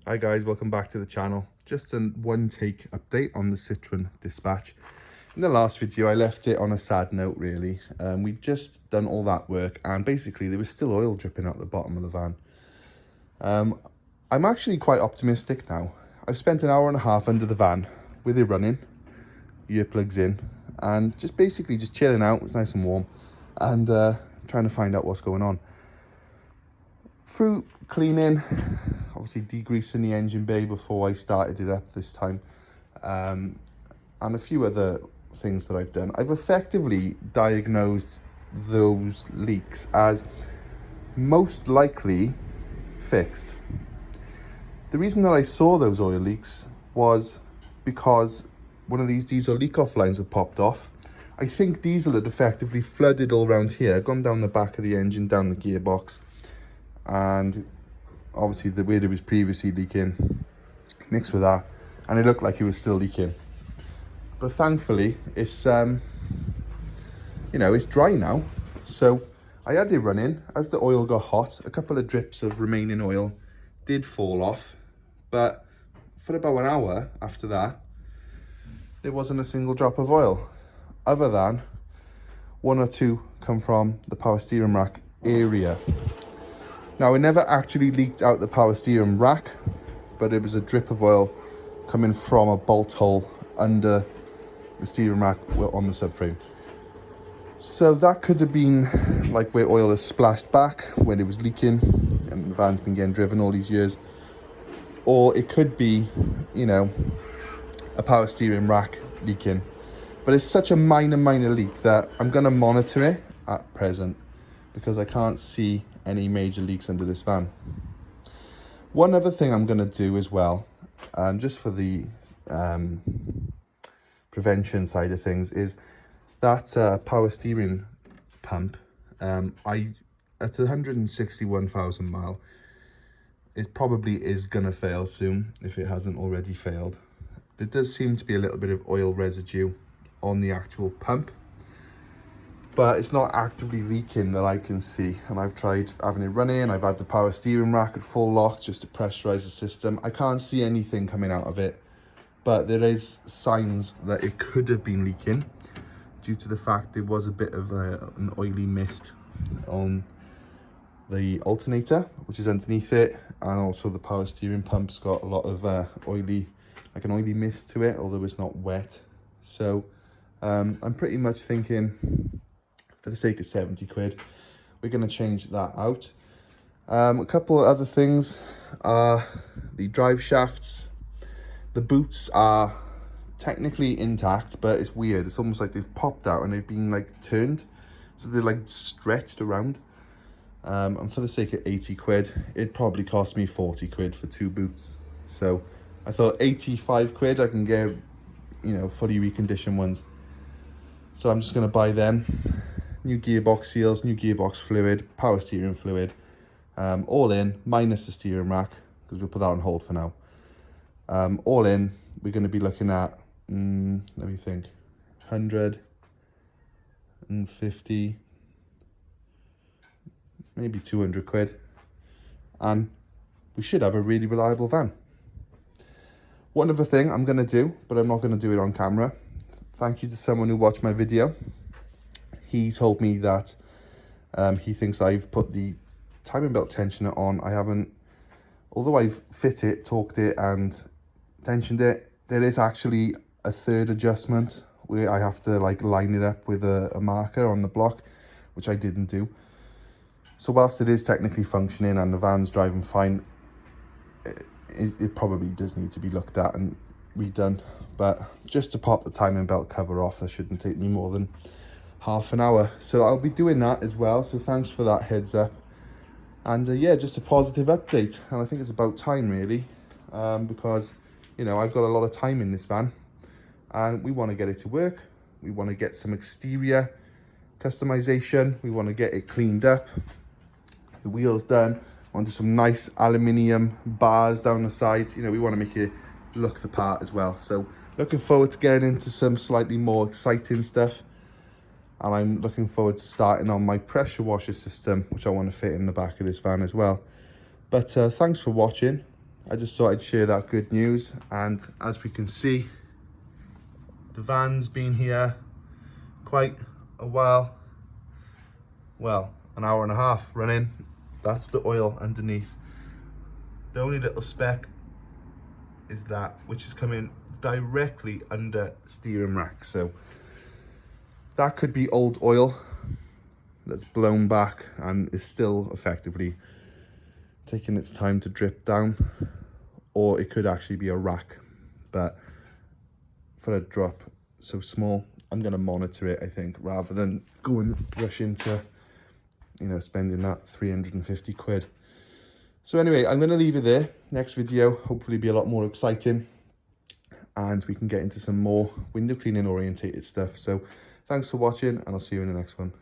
Hi guys, welcome back to the channel. Just a one take update on the Citroen Dispatch. In the last video I left it on a sad note really. We'd just done all that work and basically there was still oil dripping out the bottom of the van. I'm actually quite optimistic now. I've spent an hour and a half under the van with it running, earplugs in, and just basically just chilling out. It's nice and warm and trying to find out what's going on. Through cleaning, obviously degreasing the engine bay before I started it up this time, and a few other things that I've done, I've effectively diagnosed those leaks as most likely fixed. The reason that I saw those oil leaks was because one of these diesel leak-off lines had popped off. I think diesel had effectively flooded all around here, gone down the back of the engine, down the gearbox, and obviously the way it was previously leaking mixed with that, and it looked like it was still leaking. But thankfully it's it's dry now. So I had it running. As the oil got hot, a couple of drips of remaining oil did fall off, but for about an hour after that there wasn't a single drop of oil, other than one or two come from the power steering rack area. Now, it never actually leaked out the power steering rack, but it was a drip of oil coming from a bolt hole under the steering rack on the subframe. So that could have been like where oil has splashed back when it was leaking and the van's been getting driven all these years. Or it could be, a power steering rack leaking. But it's such a minor leak that I'm going to monitor it at present, because I can't see any major leaks under this van. One other thing I'm going to do as well, just for the prevention side of things, is that power steering pump. At 161,000 mile, it probably is going to fail soon if it hasn't already failed. There does seem to be a little bit of oil residue on the actual pump, but it's not actively leaking that I can see. And I've tried having it running. I've had the power steering rack at full lock just to pressurize the system. I can't see anything coming out of it, but there is signs that it could have been leaking due to the fact there was a bit of an oily mist on the alternator, which is underneath it, and also the power steering pump's got a lot of an oily mist to it, although it's not wet. So I'm pretty much thinking, for the sake of 70 quid, we're going to change that out. A couple of other things are the drive shafts. The boots are technically intact, but it's weird. It's almost like they've popped out and they've been like turned, so they're like stretched around. And for the sake of 80 quid, it probably cost me 40 quid for two boots. So I thought 85 quid I can get, fully reconditioned ones. So I'm just going to buy them. New gearbox seals, new gearbox fluid, power steering fluid, all in, minus the steering rack, because we'll put that on hold for now. All in, we're going to be looking at, let me think, 150, maybe 200 quid. And we should have a really reliable van. One other thing I'm going to do, but I'm not going to do it on camera. Thank you to someone who watched my video. He told me that he thinks I've put the timing belt tensioner on. I haven't. Although I've fit it, torqued it and tensioned it, there is actually a third adjustment where I have to like line it up with a marker on the block, which I didn't do. So whilst it is technically functioning and the van's driving fine, it probably does need to be looked at and redone. But just to pop the timing belt cover off, that shouldn't take me more than half an hour. So I'll be doing that as well. So thanks for that heads up. And yeah, just a positive update. And I think it's about time really, because, I've got a lot of time in this van and we want to get it to work. We want to get some exterior customization. We want to get it cleaned up. The wheels done. I want to do some nice aluminium bars down the sides. We want to make it look the part as well. So looking forward to getting into some slightly more exciting stuff. And I'm looking forward to starting on my pressure washer system, which I want to fit in the back of this van as well. But thanks for watching. I just thought I'd share that good news. And as we can see, the van's been here quite a while. Well, an hour and a half running. That's the oil underneath. The only little speck is that, which is coming directly under steering rack. So that could be old oil that's blown back and is still effectively taking its time to drip down, or it could actually be a rack. But for a drop so small, I'm going to monitor it, I think, rather than go and rush into, you know, spending that 350 quid. So anyway, I'm going to leave it there. Next video, hopefully be a lot more exciting, and we can get into some more window cleaning orientated stuff. So thanks for watching, and I'll see you in the next one.